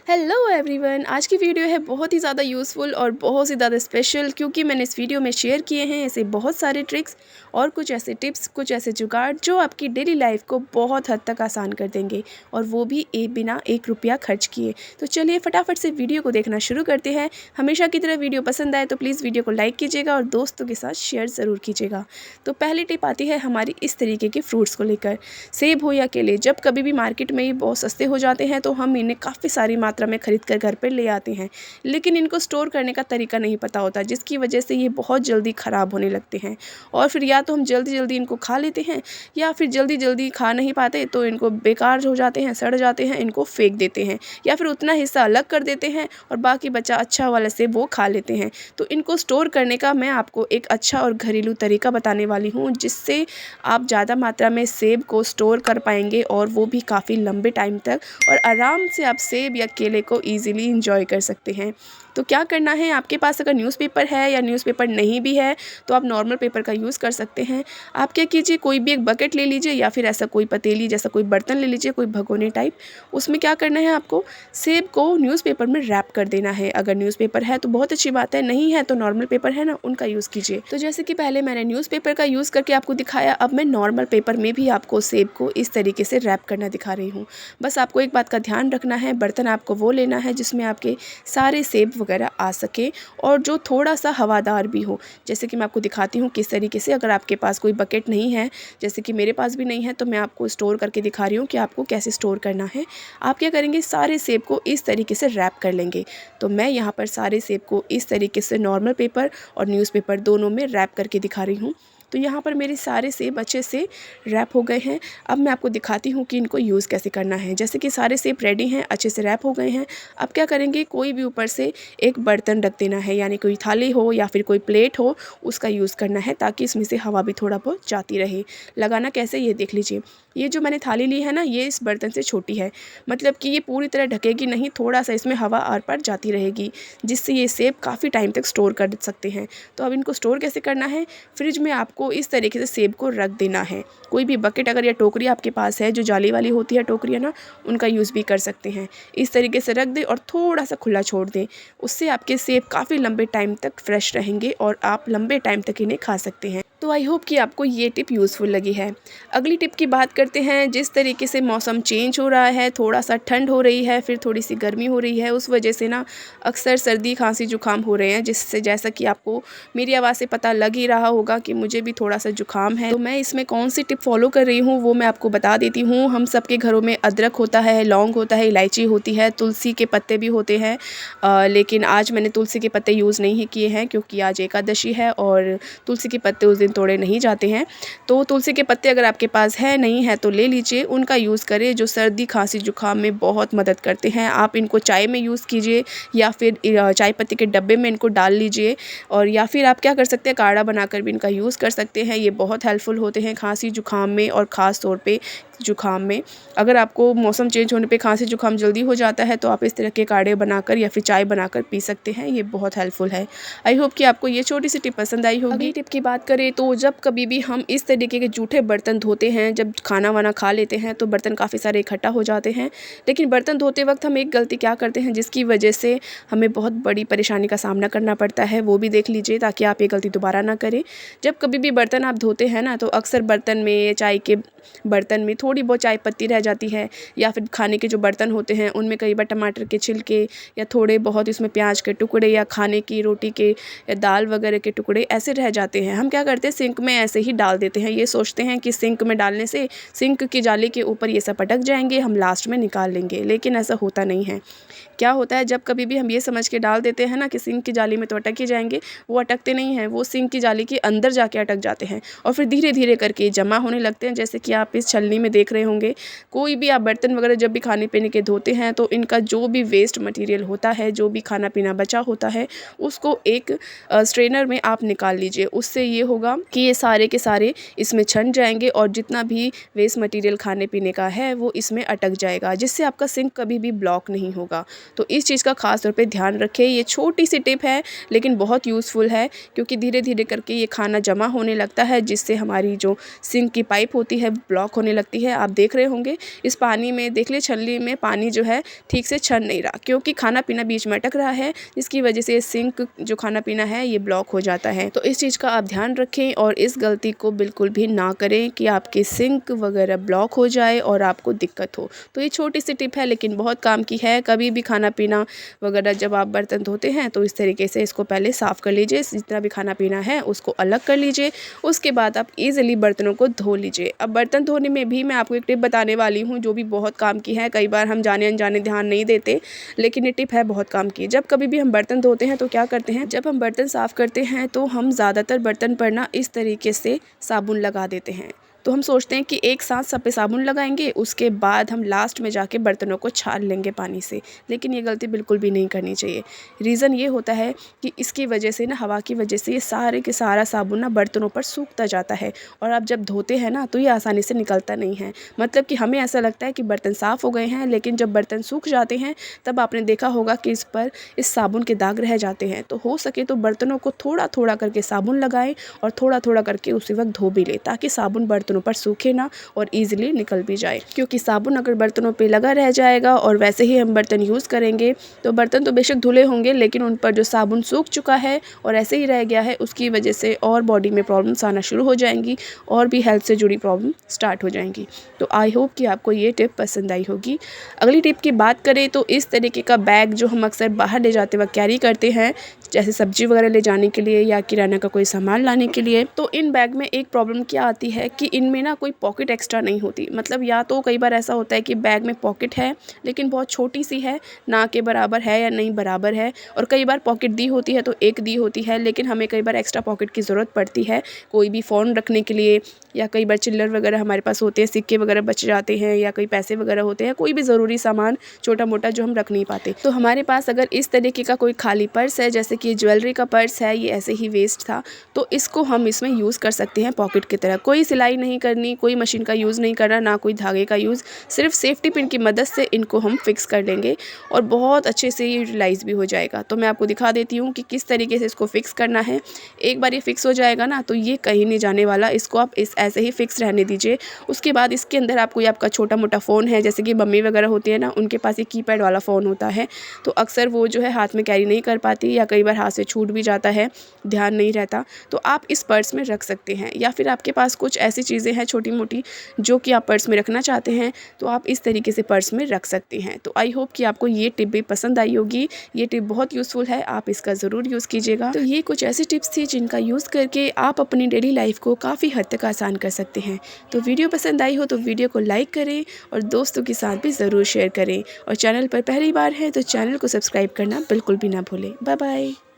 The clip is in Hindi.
हेलो एवरीवन, आज की वीडियो है बहुत ही ज़्यादा यूज़फुल और बहुत ही ज़्यादा स्पेशल, क्योंकि मैंने इस वीडियो में शेयर किए हैं ऐसे बहुत सारे ट्रिक्स और कुछ ऐसे टिप्स, कुछ ऐसे जुगाड़ जो आपकी डेली लाइफ को बहुत हद तक आसान कर देंगे, और वो भी बिना 1 रुपया खर्च किए। तो चलिए फटाफट से वीडियो को देखना शुरू करते हैं। हमेशा की तरह वीडियो पसंद आए तो प्लीज़ वीडियो को लाइक कीजिएगा और दोस्तों के साथ शेयर ज़रूर कीजिएगा। तो पहली टिप आती है हमारी इस तरीके के फ्रूट्स को लेकर। सेब हो या केले, जब कभी भी मार्केट में ये बहुत सस्ते हो जाते हैं तो हम इन्हें काफ़ी सारी मात्रा में ख़रीद कर घर पर ले आते हैं, लेकिन इनको स्टोर करने का तरीका नहीं पता होता, जिसकी वजह से ये बहुत जल्दी ख़राब होने लगते हैं। और फिर या तो हम जल्दी जल्दी इनको खा लेते हैं, या फिर जल्दी जल्दी खा नहीं पाते तो इनको बेकार हो जाते हैं, सड़ जाते हैं, इनको फेंक देते हैं, या फिर उतना हिस्सा अलग कर देते हैं और बाकी बचा अच्छा वाला सेब वो खा लेते हैं। तो इनको स्टोर करने का मैं आपको एक अच्छा और घरेलू तरीका बताने वाली हूँ, जिससे आप ज़्यादा मात्रा में सेब को स्टोर कर पाएंगे, और वो भी काफ़ी लंबे टाइम तक, और आराम से आप सेब या केले को ईज़िली इंजॉय कर सकते हैं। तो क्या करना है, आपके पास अगर न्यूज़पेपर है या न्यूज़पेपर नहीं भी है तो आप नॉर्मल पेपर का यूज़ कर सकते हैं। आप क्या कीजिए, कोई भी एक बकेट ले लीजिए, या फिर ऐसा कोई पतीली जैसा कोई बर्तन ले लीजिए, कोई भगोने टाइप। उसमें क्या करना है, आपको सेब को न्यूज़पेपर में रैप कर देना है। अगर न्यूज़पेपर है तो बहुत अच्छी बात है, नहीं है तो नॉर्मल पेपर है ना, उनका यूज़ कीजिए। तो जैसे कि पहले मैंने न्यूज़पेपर का यूज़ करके आपको दिखाया, अब मैं नॉर्मल पेपर में भी आपको सेब को इस तरीके से रैप करना दिखा रही हूँ। बस आपको एक बात का ध्यान रखना है, बर्तन आपको वो लेना है जिसमें आपके सारे सेब वगैरह आ सके, और जो थोड़ा सा हवादार भी हो। जैसे कि मैं आपको दिखाती हूँ किस तरीके से। अगर आपके पास कोई बकेट नहीं है, जैसे कि मेरे पास भी नहीं है, तो मैं आपको स्टोर करके दिखा रही हूँ कि आपको कैसे स्टोर करना है। आप क्या करेंगे, सारे सेब को इस तरीके से रैप कर लेंगे। तो मैं यहाँ पर सारे सेब को इस तरीके से नॉर्मल पेपर और न्यूज़पेपर दोनों में रैप करके दिखा रही हूँ। तो यहाँ पर मेरे सारे सेब अच्छे से रैप हो गए हैं। अब मैं आपको दिखाती हूँ कि इनको यूज़ कैसे करना है। जैसे कि सारे सेब रेडी हैं, अच्छे से रैप हो गए हैं। अब क्या करेंगे, कोई भी ऊपर से एक बर्तन रख देना है, यानी कोई थाली हो या फिर कोई प्लेट हो, उसका यूज़ करना है, ताकि इसमें से हवा भी थोड़ा बहुत जाती रहे। लगाना कैसे, ये देख लीजिए। ये जो मैंने थाली ली है ना, ये इस बर्तन से छोटी है, मतलब कि ये पूरी तरह ढकेगी नहीं, थोड़ा सा इसमें हवा आर पार जाती रहेगी, जिससे ये सेब काफ़ी टाइम तक स्टोर कर सकते हैं। तो अब इनको स्टोर कैसे करना है, फ्रिज में आपको इस तरीके से सेब को रख देना है। कोई भी बकेट अगर या टोकरी आपके पास है, जो जाली वाली होती है टोकरियाँ ना, उनका यूज़ भी कर सकते हैं। इस तरीके से रख दें और थोड़ा सा खुला छोड़ दें, उससे आपके सेब काफ़ी लंबे टाइम तक फ्रेश रहेंगे और आप लंबे टाइम तक इन्हें खा सकते हैं। तो आई होप कि आपको ये टिप यूज़फुल लगी है। अगली टिप की बात करते हैं। जिस तरीके से मौसम चेंज हो रहा है, थोड़ा सा ठंड हो रही है, फिर थोड़ी सी गर्मी हो रही है, उस वजह से ना अक्सर सर्दी खांसी जुकाम हो रहे हैं, जिससे जैसा कि आपको मेरी आवाज़ से पता लग ही रहा होगा कि मुझे भी थोड़ा सा जुकाम है। तो मैं इसमें कौन सी टिप फॉलो कर रही हूँ वो मैं आपको बता देती हूँ। हम सबके घरों में अदरक होता है, लौंग होता है, इलायची होती है, तुलसी के पत्ते भी होते हैं। लेकिन आज मैंने तुलसी के पत्ते यूज़ नहीं किए हैं, क्योंकि आज एकादशी है और तुलसी के पत्ते उस दिन तोड़े नहीं जाते हैं। तो तुलसी के पत्ते अगर आपके पास है, नहीं है तो ले लीजिए, उनका यूज़ करें, जो सर्दी खांसी जुकाम में बहुत मदद करते हैं। आप इनको चाय में यूज़ कीजिए, या फिर चाय पत्ती के डब्बे में इनको डाल लीजिए, और या फिर आप क्या कर सकते हैं, काढ़ा बनाकर भी इनका यूज़ कर सकते हैं। ये बहुत हेल्पफुल होते हैं खांसी जुकाम में, और ख़ास तौर पे जुकाम में। अगर आपको मौसम चेंज होने पे खांसी जुकाम जल्दी हो जाता है, तो आप इस तरह के काढ़े बनाकर या फिर चाय बनाकर पी सकते हैं। ये बहुत हेल्पफुल है। आई होप कि आपको ये छोटी सी टिप पसंद आई होगी। अगली टिप की बात करें तो जब कभी भी हम इस तरीके के जूठे बर्तन धोते हैं, जब खाना वाना खा लेते हैं तो बर्तन काफ़ी सारे इकट्ठा हो जाते हैं, लेकिन बर्तन धोते वक्त हम एक गलती क्या करते हैं, जिसकी वजह से हमें बहुत बड़ी परेशानी का सामना करना पड़ता है, वो भी देख लीजिए, ताकि आप ये गलती दोबारा ना करें। जब कभी भी बर्तन आप धोते हैं ना, तो अक्सर बर्तन में, चाय के बर्तन में थोड़ी बहुत चाय पत्ती रह जाती है, या फिर खाने के जो बर्तन होते हैं उनमें कई बार टमाटर के छिलके, या थोड़े बहुत इसमें प्याज के टुकड़े, या खाने की रोटी के या दाल वगैरह के टुकड़े ऐसे रह जाते हैं। हम क्या करते हैं, सिंक में ऐसे ही डाल देते हैं। ये सोचते हैं कि सिंक में डालने से सिंक की जाली के ऊपर ये सब अटक जाएंगे, हम लास्ट में निकाल लेंगे, लेकिन ऐसा होता नहीं है। क्या होता है, जब कभी भी हम ये समझ के डाल देते हैं ना कि सिंक की जाली में तो अटक ही जाएंगे, वो अटकते नहीं हैं, वो सिंक की जाली के अंदर जाके अटक जाते हैं, और फिर धीरे धीरे करके जमा होने लगते हैं। जैसे कि आप इस छलनी में देख रहे होंगे, कोई भी आप बर्तन वगैरह जब भी खाने पीने के धोते हैं, तो इनका जो भी वेस्ट मटेरियल होता है, जो भी खाना पीना बचा होता है, उसको एक स्ट्रेनर में आप निकाल लीजिए। उससे ये होगा कि ये सारे के सारे इसमें छन जाएंगे, और जितना भी वेस्ट मटेरियल खाने पीने का है वो इसमें अटक जाएगा, जिससे आपका सिंक कभी भी ब्लॉक नहीं होगा। तो इस चीज़ का खास तौर पे ध्यान रखें। ये छोटी सी टिप है, लेकिन बहुत यूज़फुल है, क्योंकि धीरे धीरे करके ये खाना जमा होने लगता है, जिससे हमारी जो सिंक की पाइप होती है ब्लॉक होने लगती है। आप देख रहे होंगे इस पानी में, देख ले छलनी में पानी जो है ठीक से छन नहीं रहा, क्योंकि खाना पीना बीच में अटक रहा है, जिसकी वजह से सिंक जो खाना पीना है ये ब्लॉक हो जाता है। तो इस चीज़ का आप ध्यान रखें और इस गलती को बिल्कुल भी ना करें कि आपके सिंक वगैरह ब्लॉक हो जाए और आपको दिक्कत हो। तो ये छोटी सी टिप है लेकिन बहुत काम की है। कभी भी खाना पीना वगैरह जब आप बर्तन धोते हैं तो इस तरीके से इसको पहले साफ़ कर लीजिए, जितना भी खाना पीना है उसको अलग कर लीजिए। उसके बाद आप ईज़िली बर्तनों को धो लीजिए। अब बर्तन धोने में भी मैं आपको एक टिप बताने वाली हूँ जो भी बहुत काम की है। कई बार हम जाने अनजाने ध्यान नहीं देते, लेकिन ये टिप है बहुत काम की। जब कभी भी हम बर्तन धोते हैं तो क्या करते हैं, जब हम बर्तन साफ़ करते हैं तो हम ज़्यादातर बर्तन पर ना इस तरीके से साबुन लगा देते हैं। तो हम सोचते हैं कि एक साथ सब पे साबुन लगाएंगे, उसके बाद हम लास्ट में जाके बर्तनों को छान लेंगे पानी से, लेकिन ये गलती बिल्कुल भी नहीं करनी चाहिए। रीज़न ये होता है कि इसकी वजह से ना, हवा की वजह से ये सारे के सारा साबुन ना बर्तनों पर सूखता जाता है और आप जब धोते हैं ना तो ये आसानी से निकलता नहीं है। मतलब कि हमें ऐसा लगता है कि बर्तन साफ़ हो गए हैं, लेकिन जब बर्तन सूख जाते हैं तब आपने देखा होगा कि इस पर इस साबुन के दाग रह जाते हैं। तो हो सके तो बर्तनों को थोड़ा थोड़ा करके साबुन लगाएं और थोड़ा थोड़ा करके उसी वक्त धो भी लें, ताकि साबुन बर्तनों पर सूखे ना और इजीली निकल भी जाए। क्योंकि साबुन अगर बर्तनों पे लगा रह जाएगा और वैसे ही हम बर्तन यूज़ करेंगे तो बर्तन तो बेशक धुले होंगे, लेकिन उन पर जो साबुन सूख चुका है और ऐसे ही रह गया है, उसकी वजह से और बॉडी में प्रॉब्लम्स आना शुरू हो जाएंगी और भी हेल्थ से जुड़ी प्रॉब्लम स्टार्ट हो जाएंगी। तो आई होप कि आपको ये टिप पसंद आई होगी। अगली टिप की बात करें तो इस तरीके का बैग जो हम अक्सर बाहर ले जाते वक्त कैरी करते हैं, जैसे सब्जी वगैरह ले जाने के लिए या किराना का कोई सामान लाने के लिए, तो इन बैग में एक प्रॉब्लम क्या आती है कि इनमें ना कोई पॉकेट एक्स्ट्रा नहीं होती। मतलब या तो कई बार ऐसा होता है कि बैग में पॉकेट है लेकिन बहुत छोटी सी है, ना के बराबर है या नहीं बराबर है, और कई बार पॉकेट दी होती है तो एक दी होती है, लेकिन हमें कई बार एक्स्ट्रा पॉकेट की ज़रूरत पड़ती है कोई भी फ़ोन रखने के लिए, या कई बार चिल्लर वगैरह हमारे पास होते हैं, सिक्के वगैरह बच जाते हैं, या कोई पैसे वगैरह होते हैं, कोई भी ज़रूरी सामान छोटा मोटा जो हम रख नहीं पाते। तो हमारे पास अगर इस तरीके का कोई खाली पर्स है, जैसे कि ज्वेलरी का पर्स है, ये ऐसे ही वेस्ट था, तो इसको हम इसमें यूज़ कर सकते हैं पॉकेट की तरह। कोई सिलाई नहीं करनी, कोई मशीन का यूज़ नहीं करना, ना कोई धागे का यूज़, सिर्फ सेफ्टी पिन की मदद से इनको हम फिक्स कर लेंगे और बहुत अच्छे से ये यूटिलाइज़ भी हो जाएगा। तो मैं आपको दिखा देती हूँ कि किस तरीके से इसको फिक्स करना है। एक बार ये फिक्स हो जाएगा ना तो ये कहीं नहीं जाने वाला, इसको आप ऐसे ही फिक्स रहने दीजिए। उसके बाद इसके अंदर आप कोई आपका छोटा मोटा फ़ोन है, जैसे कि मम्मी वगैरह होती है ना, उनके पास ये कीपैड वाला फ़ोन होता है, तो अक्सर वो जो है हाथ में कैरी नहीं कर पाती, या कई बार हाथ से छूट भी जाता है, ध्यान नहीं रहता, तो आप इस पर्स में रख सकते हैं। या फिर आपके पास कुछ ऐसी चीज़ें हैं छोटी मोटी जो कि आप पर्स में रखना चाहते हैं, तो आप इस तरीके से पर्स में रख सकते हैं। तो आई होप कि आपको ये टिप भी पसंद आई होगी। ये टिप बहुत यूज़फुल है, आप इसका ज़रूर यूज़ कीजिएगा। तो ये कुछ ऐसी टिप्स थी जिनका यूज़ करके आप अपनी डेली लाइफ को काफ़ी हद तक आसान कर सकते हैं। तो वीडियो पसंद आई हो तो वीडियो को लाइक करें और दोस्तों के साथ भी ज़रूर शेयर करें, और चैनल पर पहली बार है तो चैनल को सब्सक्राइब करना बिल्कुल भी ना भूलें। Bye bye.